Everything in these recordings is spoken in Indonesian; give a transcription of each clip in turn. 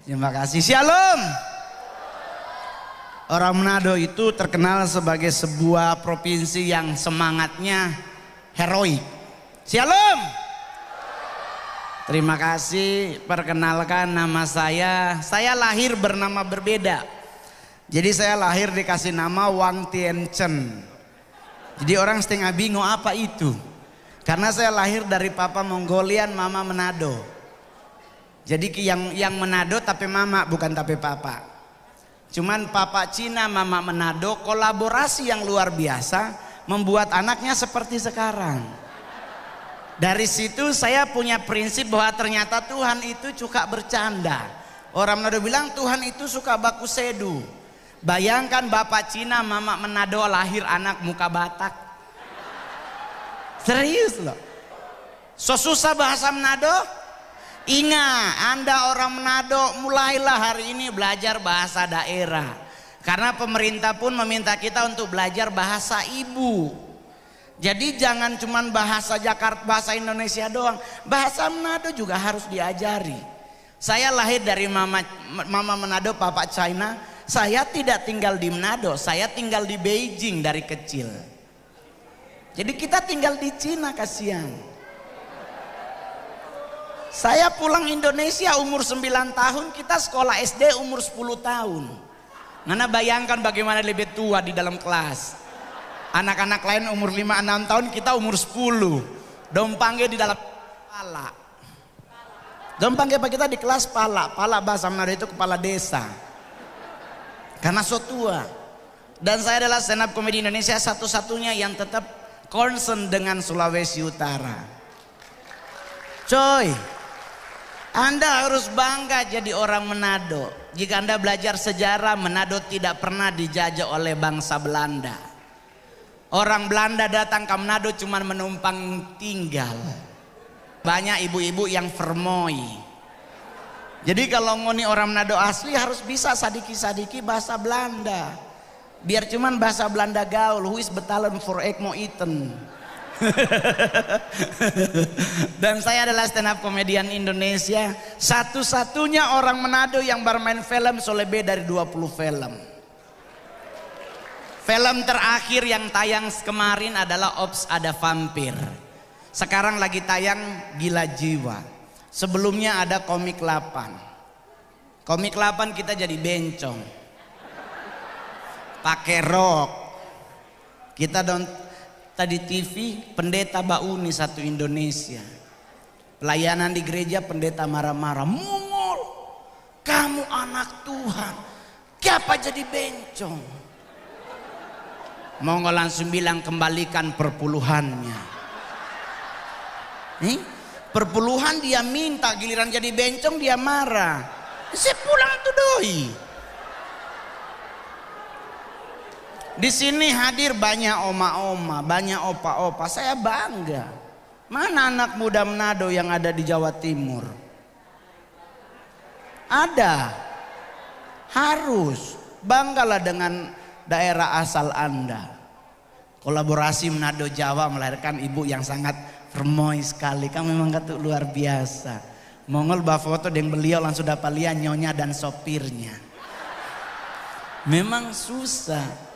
Terima kasih. Shalom. Orang Manado itu terkenal sebagai sebuah provinsi yang semangatnya heroik. Shalom. Terima kasih. Perkenalkan, nama saya lahir bernama berbeda. Jadi saya lahir dikasih nama Wang Tien Chen. Jadi orang setengah bingung apa itu. Karena saya lahir dari papa Mongolian, mama Manado. Jadi yang Manado tapi mama, bukan tapi papa. Cuman papa Cina, mama Manado, kolaborasi yang luar biasa membuat anaknya seperti sekarang. Dari situ saya punya prinsip bahwa ternyata Tuhan itu suka bercanda. Orang Manado bilang Tuhan itu suka baku sedu. Bayangkan bapak Cina, mama Manado lahir anak muka Batak. Serius loh. So susah bahasa Manado? Ingat, Anda orang Manado, mulailah hari ini belajar bahasa daerah. Karena pemerintah pun meminta kita untuk belajar bahasa ibu. Jadi jangan cuma bahasa Jakarta, bahasa Indonesia doang. Bahasa Manado juga harus diajari. Saya lahir dari mama Manado, papa China. Saya tidak tinggal di Manado, saya tinggal di Beijing dari kecil. Jadi kita tinggal di Cina, kasihan. Saya pulang Indonesia umur 9 tahun, kita sekolah SD umur 10 tahun. Nana bayangkan bagaimana lebih tua di dalam kelas. Anak-anak lain umur 5-6 tahun, kita umur 10. Dompangnya di dalam pala. Dompangnya kita di kelas pala. Pala bahasa Manado itu kepala desa. Karena so tua. Dan saya adalah stand up comedy Indonesia satu-satunya yang tetap concern dengan Sulawesi Utara. Coy, Anda harus bangga jadi orang Manado. Jika Anda belajar sejarah, Manado tidak pernah dijajah oleh bangsa Belanda. Orang Belanda datang ke Manado cuma menumpang tinggal. Banyak ibu-ibu yang vermoy. Jadi kalau ngoni orang Manado asli harus bisa sadiki-sadiki bahasa Belanda. Biar cuman bahasa Belanda gaul. Who is betalen for egg mo eaten. Dan saya adalah stand up komedian Indonesia satu-satunya orang Manado yang bermain film selebih dari 20 film. Film terakhir yang tayang kemarin adalah Ops Ada Vampir. Sekarang lagi tayang Gila Jiwa. Sebelumnya ada Komik 8. Komik 8 kita jadi bencong, pakai rok. Kita tadi TV pendeta Bauni satu Indonesia. Pelayanan di gereja pendeta marah-marah. Mongol, kamu anak Tuhan, kenapa jadi bencong? Mongol langsung bilang kembalikan perpuluhannya. Perpuluhan dia minta, giliran jadi bencong dia marah. Saya pulang tuh doi. Di sini hadir banyak oma-oma, banyak opa-opa. Saya bangga. Mana anak muda Manado yang ada di Jawa Timur? Ada. Harus. Banggalah dengan daerah asal Anda. Kolaborasi Manado Jawa melahirkan ibu yang sangat vermoy sekali. Kamu memang kata luar biasa. Mongol bafoto dengan beliau langsung dapat lihat nyonya dan sopirnya. Memang susah.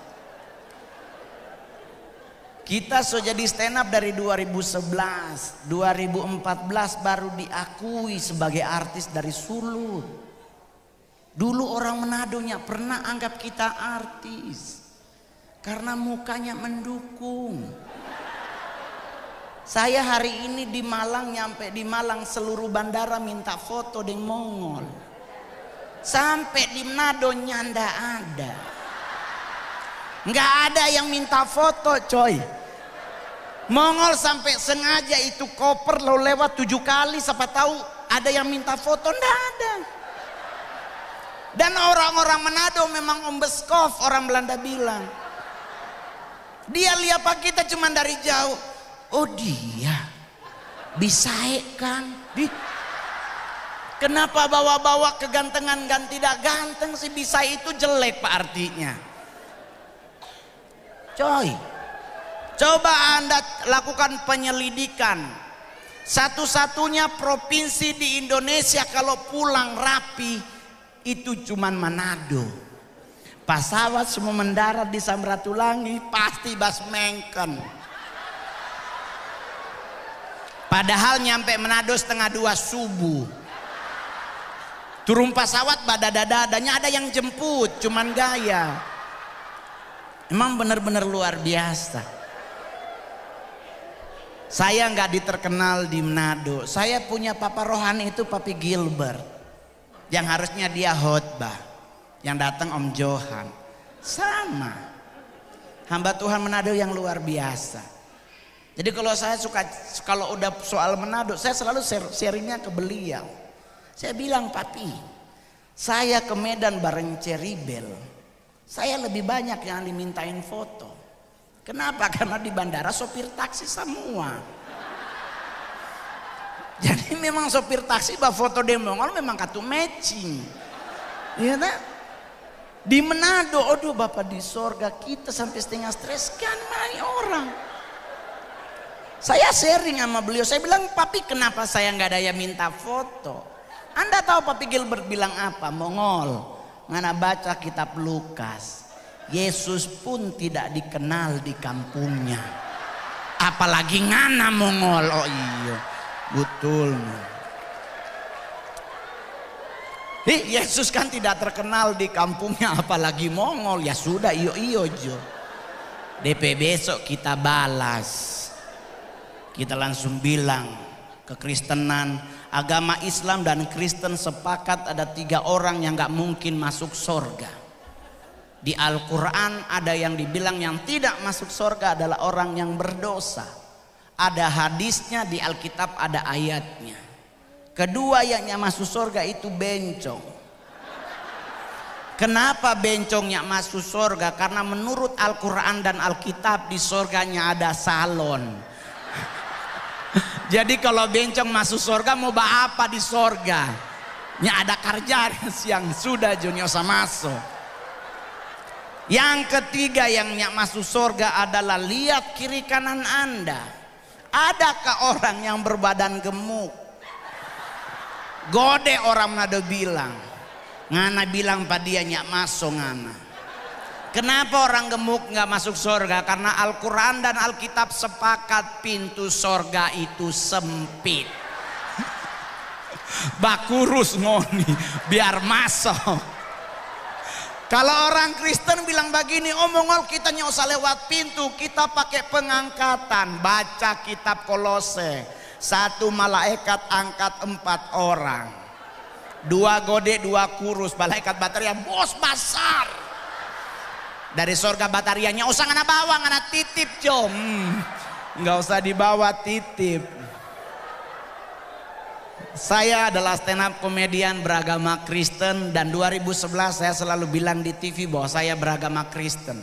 Kita sudah jadi stand up dari 2011, 2014 baru diakui sebagai artis dari Sulut. Dulu orang Manadonya pernah anggap kita artis karena mukanya mendukung. Saya hari ini di Malang, nyampe di Malang seluruh bandara minta foto dengan Mongol. Sampai di Manado nyanda ada. Nggak ada yang minta foto, coy. Mongol sampai sengaja itu koper lo lewat 7 kali, siapa tahu ada yang minta foto. Nggak ada. Dan orang-orang Manado memang ombeskov, orang Belanda bilang. Dia lihat pak kita cuma dari jauh. Oh dia bisa kan? Kenapa bawa-bawa kegantengan dan tidak ganteng sih? Bisa itu jelek pak artinya. Coy, coba Anda lakukan penyelidikan. Satu-satunya provinsi di Indonesia kalau pulang rapi itu cuman Manado. Pesawat semua mendarat di Samratulangi pasti Basmengken. Padahal nyampe Manado 1:30 subuh. Turun pesawat badadadadanya ada yang jemput, cuman gaya. Emang benar-benar luar biasa. Saya nggak diterkenal di Manado. Saya punya papa rohani itu Papi Gilbert, yang harusnya dia khotbah, yang datang Om Johan. Sama hamba Tuhan Manado yang luar biasa. Jadi kalau saya suka, kalau udah soal Manado, saya selalu sharingnya ke beliau. Saya bilang, Papi, saya ke Medan bareng Ceribel, saya lebih banyak yang dimintain foto. Kenapa? Karena di bandara sopir taksi semua. Jadi memang sopir taksi bawa foto di Mongol memang katu matching. Iya tak? Di Manado, aduh Bapak di sorga kita sampai setengah stres kan mari orang. Saya sharing sama beliau, saya bilang, Papi kenapa saya nggak ada yang minta foto? Anda tahu Papi Gilbert bilang apa? Mongol, ngana baca kitab Lukas, Yesus pun tidak dikenal di kampungnya. Apalagi ngana Mongol. Oh iya, betul. Yesus kan tidak terkenal di kampungnya, apalagi Mongol. Ya sudah, iyo jo. DP besok kita balas. Kita langsung bilang, kekristenan, agama Islam dan Kristen sepakat ada 3 orang yang gak mungkin masuk surga. Di Al-Quran ada yang dibilang yang tidak masuk surga adalah orang yang berdosa. Ada hadisnya, di Alkitab ada ayatnya. Kedua yang masuk surga itu bencong. Kenapa bencongnya masuk surga? Karena menurut Al-Quran dan Alkitab di surganya ada salon. Jadi kalau bencong masuk surga mau apa di surga? Nya ada kerja yang sudah juniosa masuk. Yang ketiga yang masuk surga adalah lihat kiri kanan Anda. Adakah orang yang berbadan gemuk? Gode orang Manado bilang. Ngana bilang pada dia nyak masuk ngana. Kenapa orang gemuk nggak masuk surga? Karena Al-Quran dan Alkitab sepakat pintu surga itu sempit. Bakurus ngoni biar masuk. Kalau orang Kristen bilang begini, oh Mongol kita nggak usah lewat pintu, kita pakai pengangkatan. Baca kitab Kolose, 1 malaikat angkat 4 orang, 2 gede 2 kurus, malaikat bataria bos besar. Dari surga batarianya usah ngana bawa, ngana titip jom. Nggak usah dibawa, titip. Saya adalah stand up komedian beragama Kristen, dan 2011 saya selalu bilang di TV bahwa saya beragama Kristen.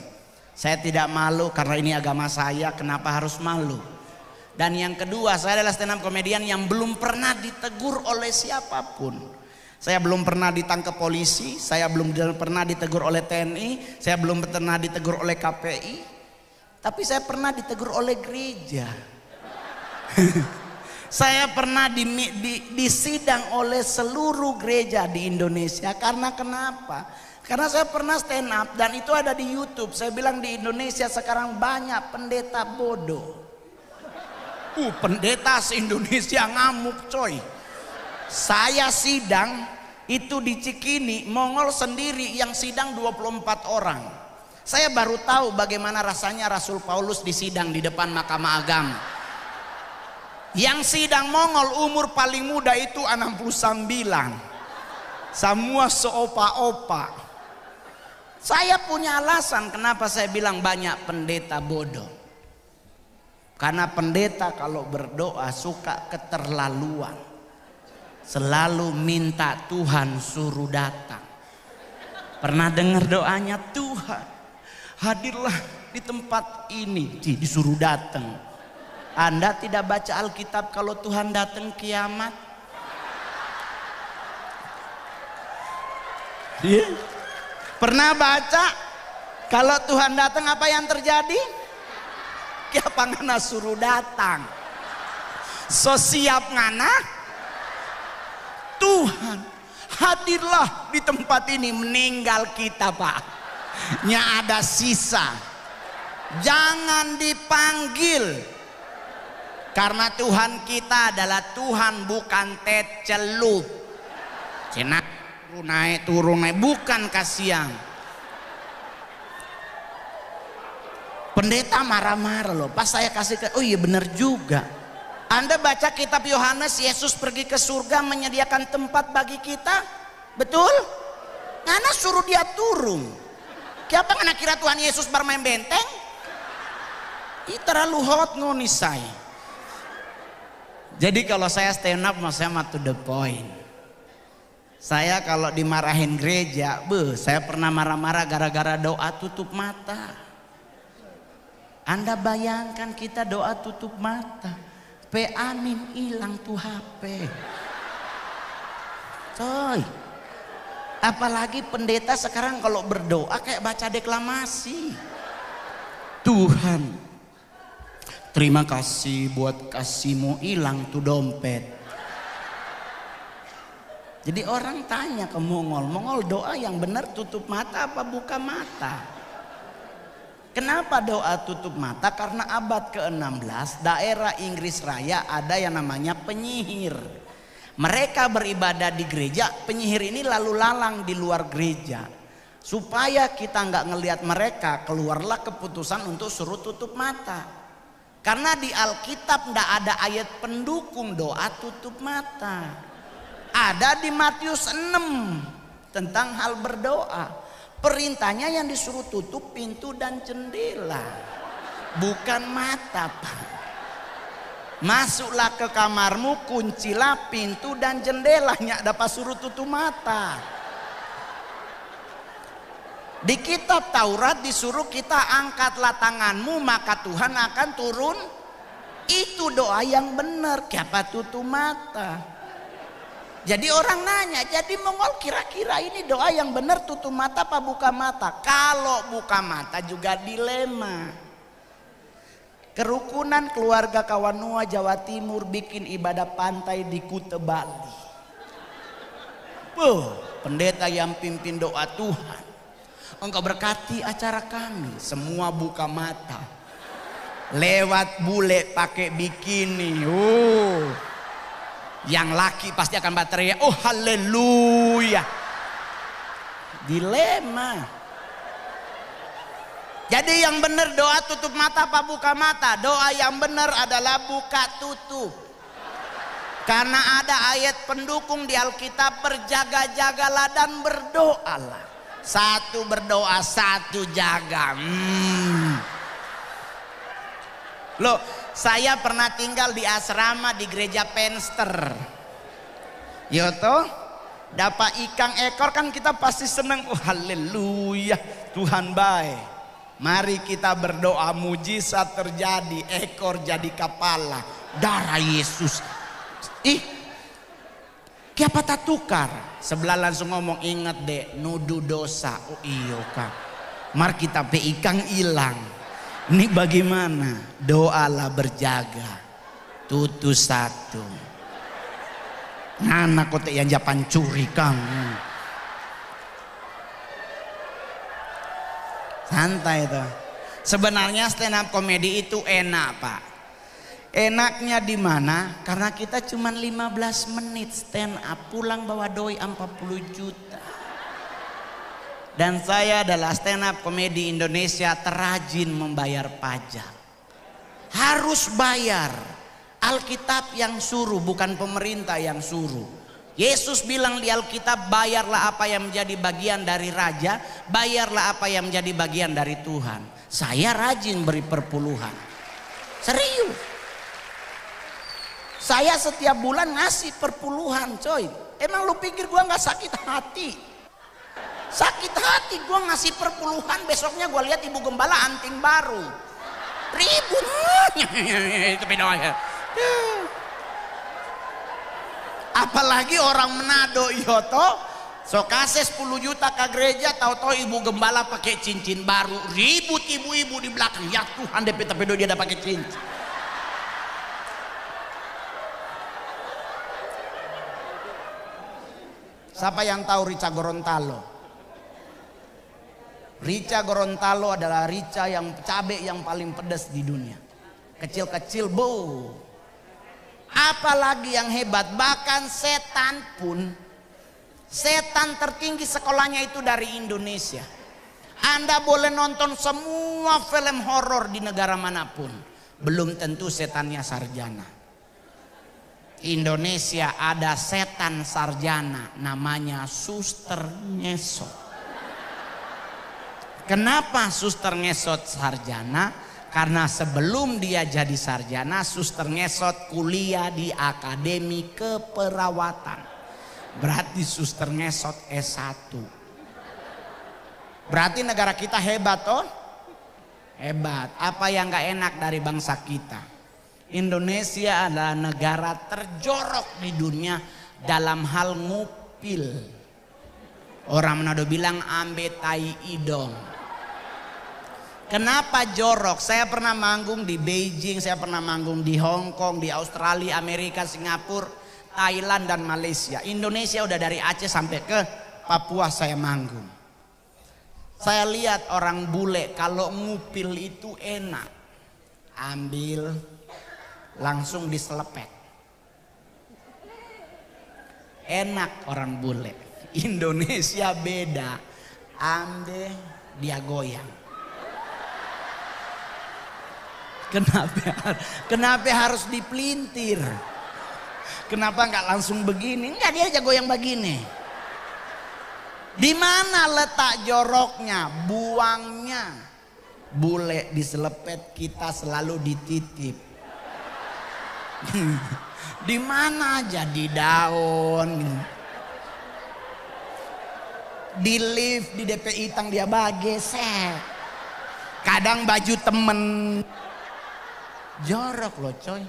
Saya tidak malu karena ini agama saya, kenapa harus malu? Dan yang kedua, saya adalah stand up komedian yang belum pernah ditegur oleh siapapun. Saya belum pernah ditangkap polisi, saya belum pernah ditegur oleh TNI, saya belum pernah ditegur oleh KPI, tapi saya pernah ditegur oleh gereja. Saya pernah disidang oleh seluruh gereja di Indonesia. Karena kenapa? Karena saya pernah stand up dan itu ada di YouTube. Saya bilang di Indonesia sekarang banyak pendeta bodoh. Pendeta se-Indonesia ngamuk coy. Saya sidang itu di Cikini, Mongol sendiri yang sidang 24 orang. Saya baru tahu bagaimana rasanya Rasul Paulus disidang di depan Mahkamah Agama. Yang sidang Mongol umur paling muda itu 69. Semua seopa-opa. Saya punya alasan kenapa saya bilang banyak pendeta bodoh. Karena pendeta kalau berdoa suka keterlaluan. Selalu minta Tuhan suruh datang. Pernah dengar doanya, Tuhan hadirlah di tempat ini, disuruh datang. Anda tidak baca Alkitab kalau Tuhan datang kiamat? Pernah baca kalau Tuhan datang apa yang terjadi? Kiapa ngana suruh datang. So siap ngana Tuhan Hadirlah di tempat ini, meninggal kita Pak. Nya ada sisa. Jangan dipanggil. Karena Tuhan kita adalah Tuhan bukan tecelup. Cina naik turun naik, bukan kasihan. Pendeta marah-marah loh. Pas saya kasih ke, oh iya benar juga. Anda baca kitab Yohanes, Yesus pergi ke surga menyediakan tempat bagi kita. Betul? Ngana suruh dia turun. Siapa ngana kira Tuhan Yesus bermain benteng? Ini terlalu hot ngoni saya. Jadi kalau saya stand up, saya mah to the point. Saya kalau dimarahin gereja, saya pernah marah-marah gara-gara doa tutup mata. Anda bayangkan kita doa tutup mata, amin hilang tuh HP. Coy, apalagi pendeta sekarang kalau berdoa kayak baca deklamasi. Tuhan, terima kasih buat kasihmu, hilang tuh dompet. Jadi orang tanya ke Mongol doa yang benar tutup mata apa buka mata? Kenapa doa tutup mata? Karena abad ke-16 daerah Inggris Raya ada yang namanya penyihir. Mereka beribadah di gereja, penyihir ini lalu lalang di luar gereja. Supaya kita nggak ngelihat mereka, keluarlah keputusan untuk suruh tutup mata. Karena di Alkitab nggak ada ayat pendukung doa tutup mata. Ada di Matius 6 tentang hal berdoa. Perintahnya yang disuruh tutup pintu dan jendela, bukan mata Pak. Masuklah ke kamarmu, kuncilah pintu dan jendelanya, dapat suruh tutup mata. Di kitab Taurat disuruh kita angkatlah tanganmu maka Tuhan akan turun. Itu doa yang benar, siapa tutup mata. Jadi orang nanya, jadi Mongol kira-kira ini doa yang benar tutup mata apa buka mata? Kalau buka mata juga dilema. Kerukunan keluarga Kawanua Jawa Timur bikin ibadah pantai di Kuta Bali. Pendeta yang pimpin doa, Tuhan, Engkau berkati acara kami, semua buka mata. Lewat bule pakai bikini. Yang laki pasti akan berteriak, oh haleluya. Dilema. Jadi yang benar doa tutup mata apa buka mata? Doa yang benar adalah buka tutup. Karena ada ayat pendukung di Alkitab, berjaga-jagalah dan berdoalah. Satu berdoa, satu jaga. Loh, saya pernah tinggal di asrama di gereja Penster. Yoto, dapat ikan ekor kan kita pasti seneng. Oh haleluya, Tuhan baik. Mari kita berdoa, mujizat terjadi, ekor jadi kepala, darah Yesus. Siapa tak tukar? Sebelah langsung ngomong, ingat deh, nuduh dosa. Oh iya kan. Mari kita pe ikan hilang. Ini bagaimana? Doalah berjaga. Tutu satu. Anak kote yang japan curi kamu. Santai tuh. Sebenarnya stand up comedy itu enak Pak. Enaknya di mana? Karena kita cuma 15 menit stand up, pulang bawa doi 40 juta. Dan saya adalah stand up komedi Indonesia terrajin membayar pajak. Harus bayar. Alkitab yang suruh, bukan pemerintah yang suruh. Yesus bilang di Alkitab, bayarlah apa yang menjadi bagian dari raja, bayarlah apa yang menjadi bagian dari Tuhan. Saya rajin beri perpuluhan. Serius. Saya setiap bulan ngasih perpuluhan coy. Emang lu pikir gua gak sakit hati? Sakit hati gue ngasih perpuluhan, besoknya gue lihat ibu gembala anting baru. Ribut. Itu bedoanya. Apalagi orang Manado Yoto, so kasih 10 juta ke gereja, tahu-tahu ibu gembala pakai cincin baru. Ribut ibu-ibu di belakang. Ya Tuhan, DP pedo dia ada pakai cincin. Siapa yang tahu rica Gorontalo? Rica Gorontalo adalah rica yang cabai yang paling pedas di dunia. Kecil-kecil, bu. Apalagi yang hebat, bahkan setan pun, setan tertinggi sekolahnya itu dari Indonesia. Anda boleh nonton semua film horor di negara manapun, belum tentu setannya sarjana. Indonesia ada setan sarjana, namanya Suster Ngesot. Kenapa Suster Ngesot sarjana? Karena sebelum dia jadi sarjana, Suster Ngesot kuliah di Akademi Keperawatan. Berarti Suster Ngesot S1. Berarti negara kita hebat toh? Hebat. Apa yang gak enak dari bangsa kita? Indonesia adalah negara terjorok di dunia dalam hal ngupil. Orang Manado bilang ambe tai idong. Kenapa jorok? Saya pernah manggung di Beijing, saya pernah manggung di Hong Kong, di Australia, Amerika, Singapura, Thailand dan Malaysia. Indonesia udah dari Aceh sampai ke Papua saya manggung. Saya lihat orang bule kalau ngupil itu enak. Ambil langsung diselepet. Enak orang bule. Indonesia beda. Ambil dia goyang. Kenapa harus dipelintir? Kenapa nggak langsung begini? Enggak, dia aja goyang begini. Di mana letak joroknya? Buangnya. Bule diselepet, kita selalu dititip. Di mana aja, di daun, di lift, di DPI tang dia bagi set. Kadang baju temen. Jorok loh coy.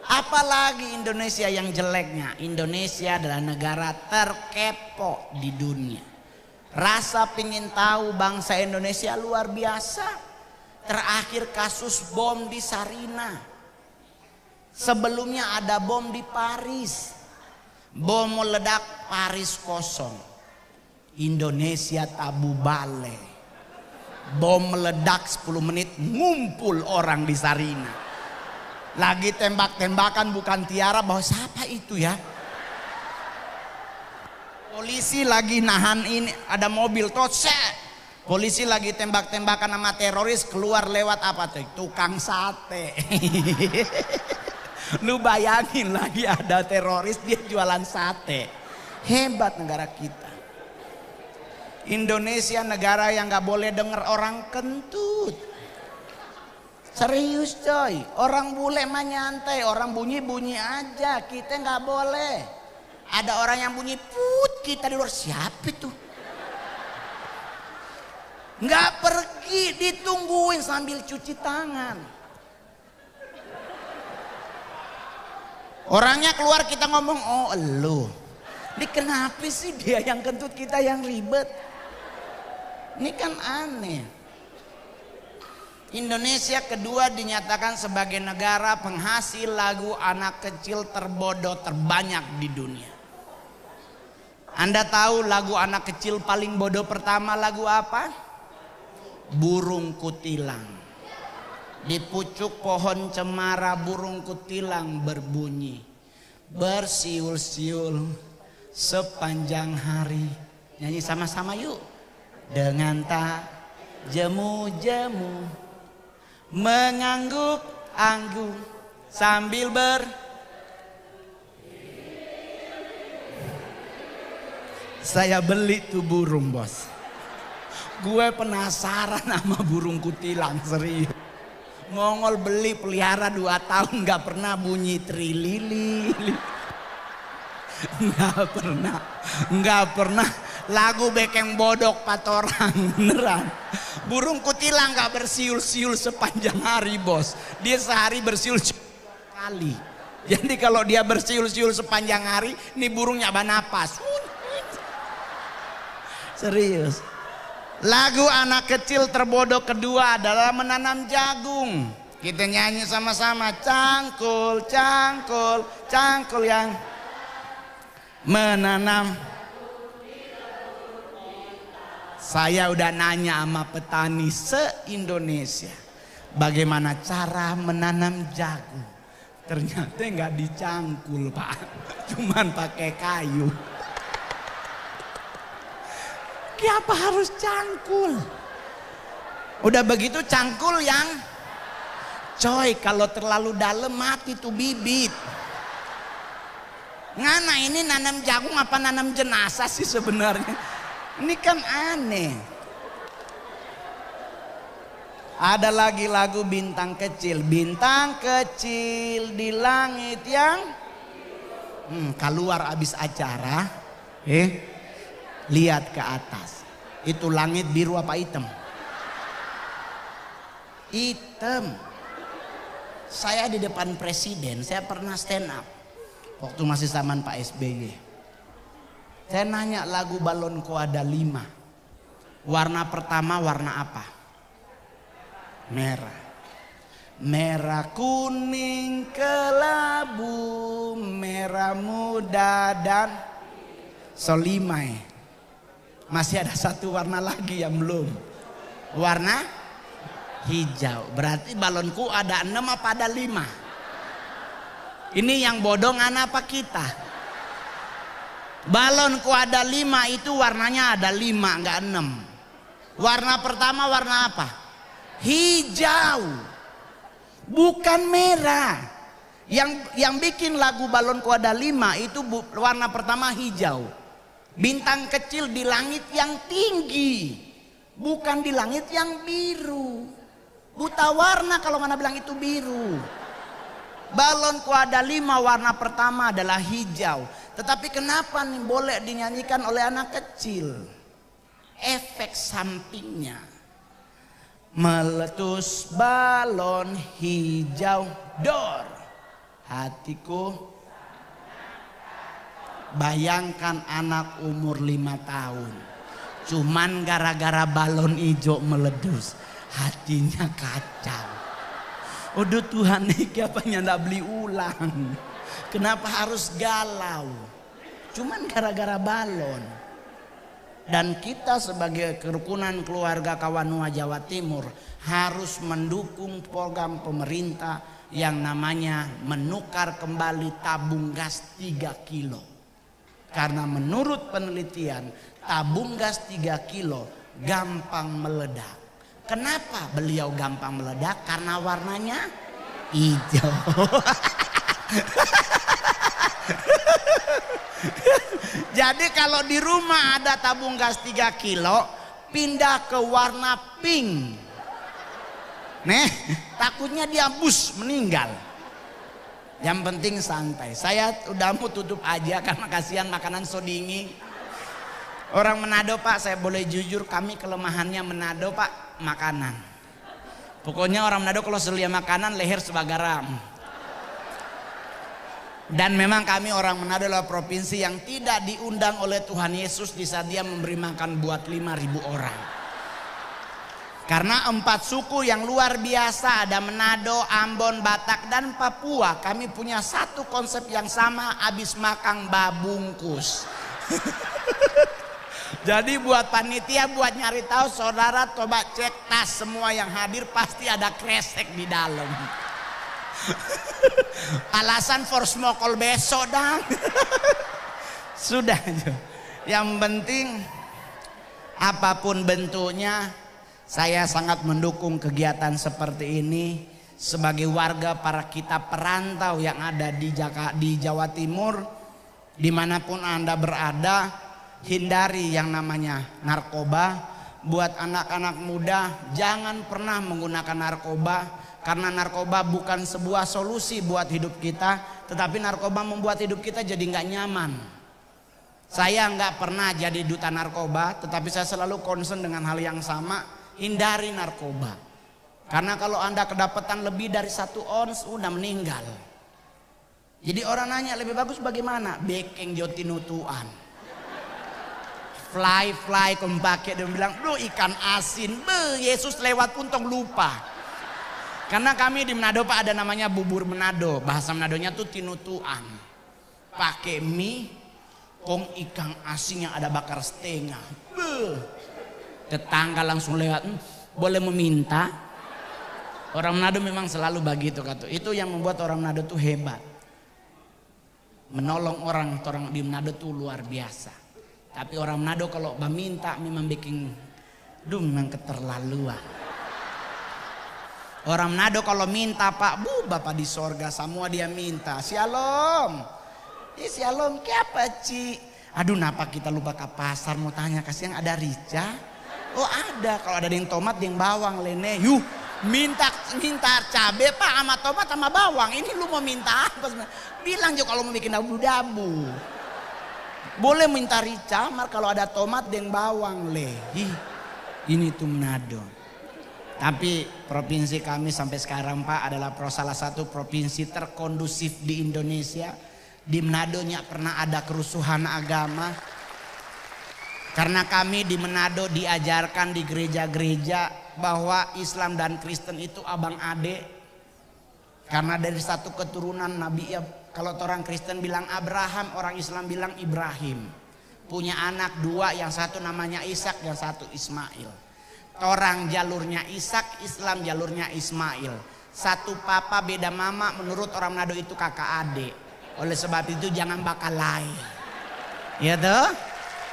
Apalagi Indonesia yang jeleknya. Indonesia adalah negara terkepo di dunia. Rasa pingin tahu bangsa Indonesia luar biasa. Terakhir kasus bom di Sarina. Sebelumnya ada bom di Paris. Bom meledak, Paris kosong. Indonesia tabu bale. Bom meledak 10 menit ngumpul orang di Sarina. Lagi tembak-tembakan bukan tiara, bahwa siapa itu ya? Polisi lagi nahan ini, ada mobil set. Polisi lagi tembak-tembakan sama teroris, keluar lewat apa tuh? Tukang sate. Lu bayangin lagi ada teroris dia jualan sate. Hebat negara kita. Indonesia negara yang gak boleh denger orang kentut. Serius coy. Orang bule mah nyantai. Orang bunyi-bunyi aja. Kita gak boleh. Ada orang yang bunyi put, kita di luar. Siapa itu? Gak pergi, ditungguin sambil cuci tangan. Orangnya keluar, kita ngomong, oh elu. Ini kenapa sih dia yang kentut, kita yang ribet? Ini kan aneh. Indonesia kedua dinyatakan sebagai negara penghasil lagu anak kecil terbodoh terbanyak di dunia. Anda tahu lagu anak kecil paling bodoh pertama lagu apa? Burung kutilang. Di pucuk pohon cemara burung kutilang berbunyi. Bersiul-siul sepanjang hari. Nyanyi sama-sama yuk. Dengan tak jemu-jemu mengangguk-angguk sambil Saya beli tuh burung bos. Gue penasaran sama burung kutilang, serius. Mongol beli pelihara 2 tahun gak pernah bunyi trilili. Nggak pernah lagu bekeng bodok patorang, beneran. Burung kutilang nggak bersiul-siul sepanjang hari bos. Dia sehari bersiul kali. Jadi kalau dia bersiul-siul sepanjang hari, nih burungnya bernapas. Serius. Lagu anak kecil terbodoh kedua adalah menanam jagung. Kita nyanyi sama-sama, cangkul, cangkul, cangkul yang menanam. Saya udah nanya sama petani se-Indonesia, bagaimana cara menanam jagung. Ternyata nggak dicangkul, Pak, cuman pakai kayu. Kenapa harus cangkul? Udah begitu cangkul yang coy, kalau terlalu dalam mati tuh bibit. Ngana ini nanam jagung apa nanam jenazah sih sebenarnya? Ini kan aneh. Ada lagi lagu bintang kecil. Bintang kecil di langit yang keluar abis acara, lihat ke atas. Itu langit biru apa hitam? Hitam. Saya di depan presiden, saya pernah stand up waktu masih zaman Pak SBY. Saya nanya lagu Balonku ada 5. Warna pertama warna apa? Merah. Merah kuning kelabu, merah muda dan solimai. Masih ada satu warna lagi yang belum. Warna hijau. Berarti balonku ada 6 apa ada 5? Ini yang bodong anak apa kita? Balonku ada 5 itu warnanya ada 5 enggak 6. Warna pertama warna apa? Hijau. Bukan merah. Yang bikin lagu Balonku ada 5 itu warna pertama hijau. Bintang kecil di langit yang tinggi, bukan di langit yang biru. Buta warna kalau mana bilang itu biru. Balonku ada 5 warna pertama adalah hijau. Tetapi kenapa nih boleh dinyanyikan oleh anak kecil? Efek sampingnya. Meletus balon hijau dor. Hatiku. Bayangkan anak umur 5 tahun. Cuman gara-gara balon hijau meletus. Hatinya kacau. Udah Tuhan nih apanya ndak beli ulang. Kenapa harus galau? Cuman gara-gara balon. Dan kita sebagai kerukunan keluarga Kawanua Jawa Timur harus mendukung program pemerintah yang namanya menukar kembali tabung gas 3 kilo. Karena menurut penelitian tabung gas 3 kilo gampang meledak. Kenapa beliau gampang meledak? Karena warnanya hijau. Jadi kalau di rumah ada tabung gas 3 kilo, pindah ke warna pink. Nih, takutnya dia bus meninggal. Yang penting santai. Saya udah mau tutup aja karena kasihan makanan so dingin. Orang Manado Pak, saya boleh jujur, kami kelemahannya Manado Pak, makanan. Pokoknya orang Manado kalau selia makanan leher sebagaram. Dan memang kami orang Manado adalah provinsi yang tidak diundang oleh Tuhan Yesus di saat dia memberi makan buat 5.000 orang. Karena 4 suku yang luar biasa, ada Manado, Ambon, Batak dan Papua. Kami punya satu konsep yang sama, habis makan babungkus. Jadi buat panitia, buat nyari tahu, saudara coba cek tas semua yang hadir pasti ada kresek di dalam. Alasan for smokol besok dah. Sudah. Yang penting apapun bentuknya, saya sangat mendukung kegiatan seperti ini. Sebagai warga para kita perantau yang ada di Jawa Timur, dimanapun Anda berada, hindari yang namanya narkoba. Buat anak-anak muda, jangan pernah menggunakan narkoba. Karena narkoba bukan sebuah solusi buat hidup kita, tetapi narkoba membuat hidup kita jadi nggak nyaman. Saya nggak pernah jadi duta narkoba, tetapi saya selalu concern dengan hal yang sama, hindari narkoba. Karena kalau Anda kedapatan lebih dari 1 ons, udah meninggal. Jadi orang nanya lebih bagus bagaimana? Bekeng jotinutuan. Fly kempake, dia bilang, "Duh ikan asin, Yesus lewat pun tong lupa." Karena kami di Manado Pak ada namanya bubur Manado, bahasa Manadonya tuh tinutuan. Pakai mie, Kong ikan asin yang ada bakar setengah. Beuh. Tetangga langsung lewat, boleh meminta? Orang Manado memang selalu begitu kata. Itu yang membuat orang Manado tuh hebat. Menolong orang di Manado tuh luar biasa. Tapi orang Manado kalau meminta memang bikin, memang keterlaluan. Orang Manado kalau minta Pak, Bapak di sorga semua dia minta. Shalom. Shalom apa Ci? Aduh napa kita lupa ke pasar mau tanya kasih yang ada rica? Oh ada, kalau ada yang tomat yang bawang lene. Minta cabe Pak sama tomat sama bawang. Ini lu mau minta apa sebenarnya? Bilang juga kalau mau bikin dabu-dabu. Boleh minta rica, kalau ada tomat dan bawang le. Ini tuh Manado. Tapi provinsi kami sampai sekarang Pak adalah salah satu provinsi terkondusif di Indonesia. Di Manado nggak pernah ada kerusuhan agama. Karena kami di Manado diajarkan di gereja-gereja bahwa Islam dan Kristen itu abang ade. Karena dari satu keturunan Nabi, ya kalau orang Kristen bilang Abraham, orang Islam bilang Ibrahim. Punya anak dua, yang satu namanya Ishak, yang satu Ismail. Orang jalurnya Ishak, Islam jalurnya Ismail. Satu papa beda mama, menurut orang Manado itu kakak adik. Oleh sebab itu jangan bakal lain. Ya toh?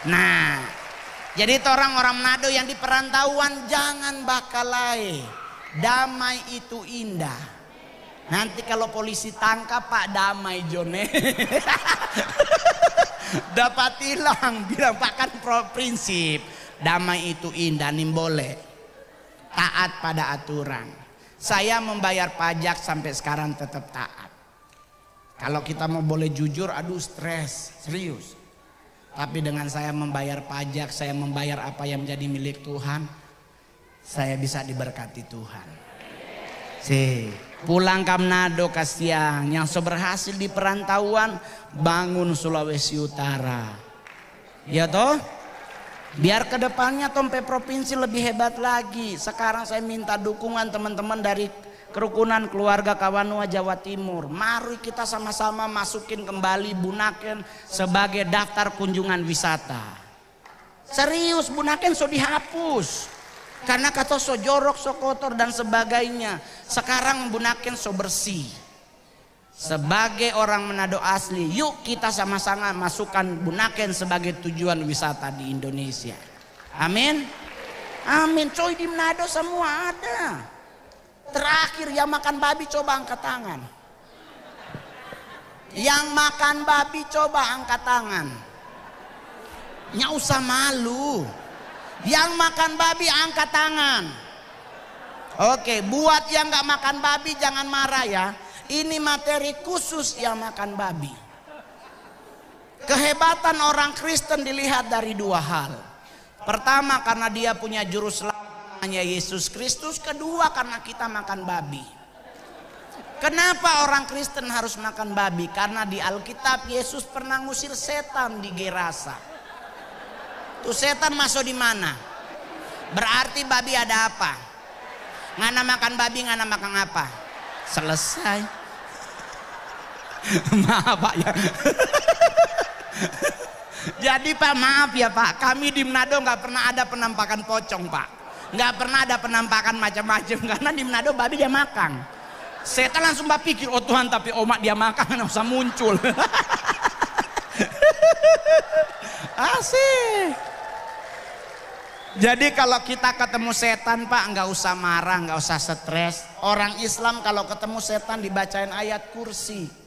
Nah, jadi orang-orang Manado yang di perantauan jangan bakalai. Damai itu indah. Nanti kalau polisi tangkap Pak damai Jone. Dapat hilang. Bilang Pak kan prinsip. Damai itu indah nih boleh. Taat pada aturan. Saya membayar pajak sampai sekarang tetap taat. Kalau kita mau boleh jujur, aduh stres, serius. Tapi dengan saya membayar pajak, saya membayar apa yang menjadi milik Tuhan, saya bisa diberkati Tuhan. Pulang ke Manado kasihan, yang berhasil di perantauan bangun Sulawesi Utara. Ya toh? Biar kedepannya Tompe provinsi lebih hebat lagi. Sekarang saya minta dukungan teman-teman dari Kerukunan Keluarga Kawanua Jawa Timur. Mari kita sama-sama masukin kembali Bunaken sebagai daftar kunjungan wisata. Serius, Bunaken so dihapus. Karena kata so jorok, so kotor dan sebagainya. Sekarang Bunaken so bersih. Sebagai orang Manado asli, yuk kita sama-sama masukkan Bunaken sebagai tujuan wisata di Indonesia. Amin. Amin. Coy di Manado semua ada. Terakhir yang makan babi coba angkat tangan. Yang makan babi coba angkat tangan. Nggak usah malu. Yang makan babi angkat tangan. Oke, buat yang nggak makan babi jangan marah ya. Ini materi khusus yang makan babi. Kehebatan orang Kristen dilihat dari dua hal. Pertama karena dia punya juru selamat namanya Yesus Kristus. Kedua karena kita makan babi. Kenapa orang Kristen harus makan babi? Karena di Alkitab Yesus pernah ngusir setan di Gerasa. Tuh setan masuk di mana? Berarti babi ada apa? Ngana makan babi, ngana makan apa? Selesai. Maaf Pak ya. Jadi Pak maaf ya Pak, kami di Manado nggak pernah ada penampakan pocong Pak. Nggak pernah ada penampakan macam-macam karena di Manado babi dia makan. Setan langsung berpikir, oh Tuhan tapi omak dia makan nggak usah muncul. Asik. Jadi kalau kita ketemu setan Pak nggak usah marah, nggak usah stres. Orang Islam kalau ketemu setan dibacain ayat kursi.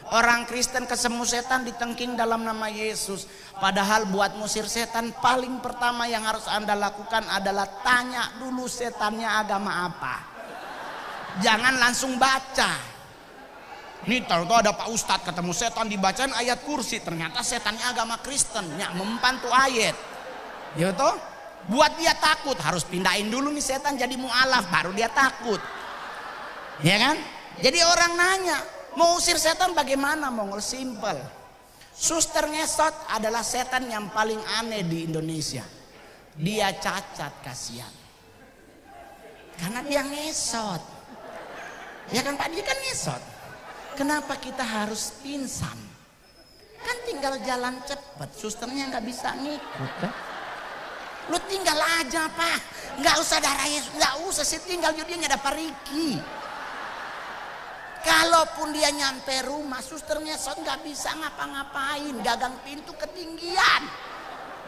Orang Kristen ketemu setan ditengking dalam nama Yesus. Padahal buat musir setan paling pertama yang harus Anda lakukan adalah tanya dulu setannya agama apa. Jangan langsung baca. Nih tahu ada Pak Ustadz ketemu setan dibacain ayat kursi. Ternyata setannya agama Kristen. Nyak mempan tuh ayat. Ya toh? Buat dia takut harus pindahin dulu nih setan jadi mu'alaf baru dia takut. Ya kan? Jadi orang nanya, mau usir setan bagaimana Mongol? Simple. Suster ngesot adalah setan yang paling aneh di Indonesia. Dia cacat kasihan. Karena dia ngesot. Ya kan Pak, dia kan ngesot. Kenapa kita harus pingsan? Kan tinggal jalan cepat. cepet, susternya nggak bisa ngikut kan? Lu tinggal aja Pak, nggak usah darah Yesus, nggak usah sih tinggal dia ada pariki. Kalaupun dia nyampe rumah, suster ngesot nggak bisa ngapa-ngapain, gagang pintu ketinggian.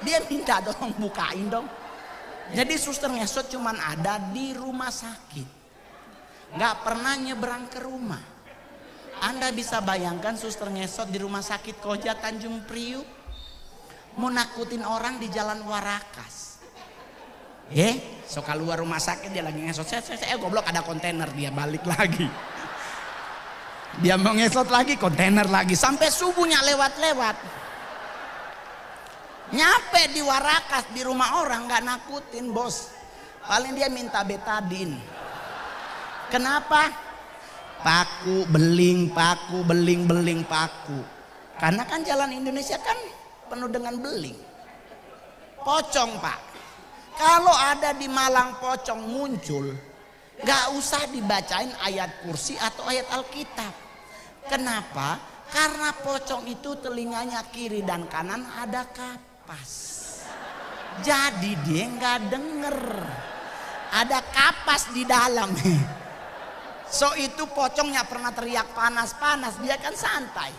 Dia minta dong bukain dong. Jadi suster ngesot cuman ada di rumah sakit, nggak pernah nyebrang ke rumah. Anda bisa bayangkan suster ngesot di rumah sakit Koja Tanjung Priuk, mau nakutin orang di Jalan Warakas. So keluar rumah sakit dia lagi ngesot, saya goblok ada kontainer, dia balik lagi. Dia mau ngesot lagi, kontainer lagi, sampai subuhnya lewat-lewat. Nyampe di Warakas di rumah orang nggak nakutin bos, paling dia minta betadin. Kenapa? Paku beling, paku beling, beling paku. Karena kan jalan Indonesia kan penuh dengan beling. Pocong Pak, kalau ada di Malang pocong muncul, gak usah dibacain ayat kursi atau ayat Alkitab. Kenapa? Karena pocong itu telinganya kiri dan kanan ada kapas. Jadi dia gak denger. Ada kapas di dalam. So itu pocongnya pernah teriak panas-panas, dia kan santai.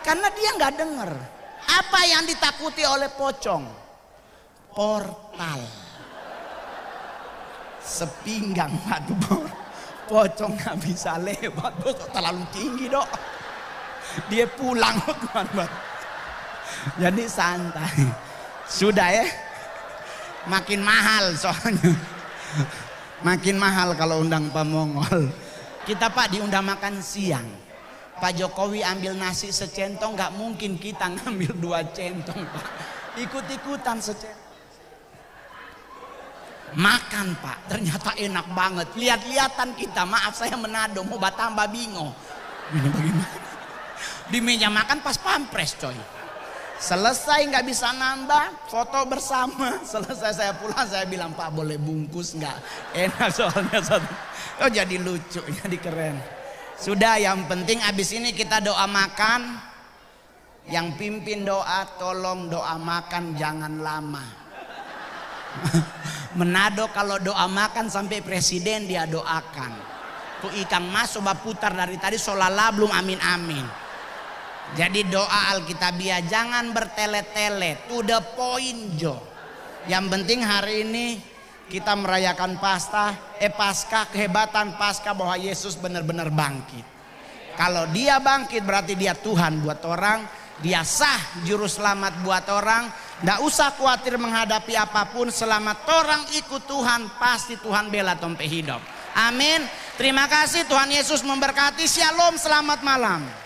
Karena dia gak denger. Apa yang ditakuti oleh pocong? Portal. Sepinggang batu pocong nggak bisa lewat, bos, terlalu tinggi dok. Dia pulang teman-teman. Jadi santai. Sudah ya. Makin mahal soalnya. Makin mahal kalau undang Pak Mongol. Kita Pak diundang makan siang. Pak Jokowi ambil nasi secentong, nggak mungkin kita ngambil 2 centong Pak. Ikut-ikutan secentong. Makan Pak, ternyata enak banget. Lihat-lihatan kita, maaf saya Manado, mau Batamba bingung. Ini bagaimana? Di meja makan pas pampres coy. Selesai nggak bisa nambah, foto bersama. Selesai saya pulang, saya bilang Pak boleh bungkus nggak? Enak soalnya satu. Oh jadi lucu, jadi keren. Sudah, yang penting abis ini kita doa makan. Yang pimpin doa, tolong doa makan jangan lama. Manado kalau doa makan sampai presiden dia doakan. Tuh Ikang Mas coba putar dari tadi solala belum amin amin. Jadi doa Alkitabiah jangan bertele-tele, to the point Jo. Yang penting hari ini kita merayakan Paskah, kehebatan Paskah bahwa Yesus benar-benar bangkit. Kalau dia bangkit berarti dia Tuhan buat orang, dia sah juru selamat buat orang. Nggak usah khawatir menghadapi apapun, selama orang ikut Tuhan pasti Tuhan bela tompe hidup. Amin. Terima kasih, Tuhan Yesus memberkati. Shalom, selamat malam.